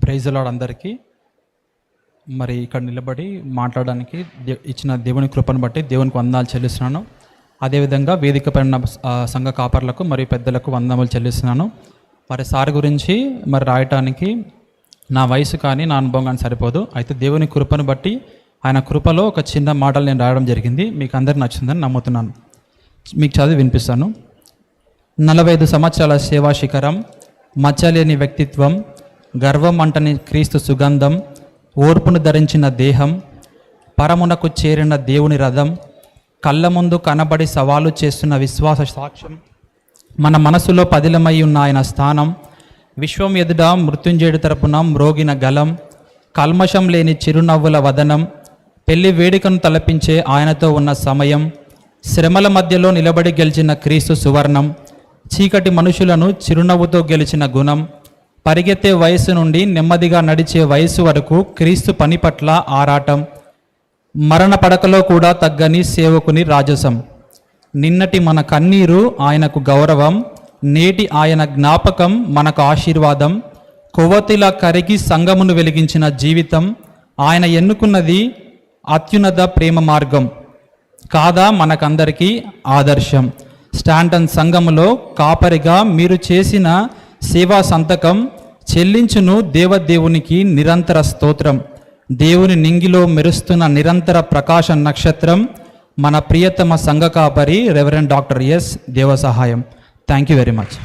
Praise lord అందరికీ. మరి ఇక్కడ నిలబడి మాట్లాడడానికి ఇచ్చిన దేవుని కృపను బట్టి దేవునికి వందనాలు చెల్లిస్తున్నాను. అదేవిధంగా వేదిక పైన సంఘ కాపర్లకు మరియు పెద్దలకు వందనములు చెల్లిస్తున్నాను. మరి సార్ గురించి మరి రాయటానికి నా వయసు కానీ నా అనుభవం కానీ సరిపోదు. అయితే దేవుని కృపను బట్టి ఆయన కృపలో ఒక చిన్న మాటలు నేను రాయడం జరిగింది. మీకు అందరికి నచ్చిందని నమ్ముతున్నాను. మీకు చదివి వినిపిస్తాను. 45 సంవత్సరాల సేవా శిఖరం, మచ్చలేని వ్యక్తిత్వం, గర్వం అంటని క్రీస్తు సుగంధం, ఓర్పును ధరించిన దేహం, పరమునకు చేరిన దేవుని రథం, కళ్ళ ముందు కనబడి సవాలు చేస్తున్న విశ్వాస సాక్ష్యం, మన మనసులో పదిలమై ఉన్న ఆయన స్థానం, విశ్వం ఎదుట మృత్యుంజయుడి తరపున మ్రోగిన గలం, కల్మషం లేని చిరునవ్వుల వదనం, పెళ్లి వేడుకను తలపించే ఆయనతో ఉన్న సమయం, శ్రమల మధ్యలో నిలబడి గెలిచిన క్రీస్తు సువర్ణం, చీకటి మనుషులను చిరునవ్వుతో గెలిచిన గుణం, పరిగెత్తే వయసు నుండి నెమ్మదిగా నడిచే వయసు వరకు క్రీస్తు పని పట్ల ఆరాటం, మరణ పడకలో కూడా తగ్గని సేవకుని రాజసం, నిన్నటి మన కన్నీరు ఆయనకు గౌరవం, నేటి ఆయన జ్ఞాపకం మనకు ఆశీర్వాదం, కొవ్వొత్తిలా కరిగి సంఘమును వెలిగించిన జీవితం, ఆయన ఎన్నుకున్నది అత్యున్నత ప్రేమ మార్గం కాదా మనకందరికీ ఆదర్శం. స్టాంటన్ సంఘములో కాపరిగా మీరు చేసిన సేవా సంతకం చెల్లించును దేవదేవునికి నిరంతర స్తోత్రం. దేవుని నింగిలో మెరుస్తున్న నిరంతర ప్రకాశ నక్షత్రం మన ప్రియతమ సంఘ కాపరి reverend doctor yes Devasahayam. Thank you very much.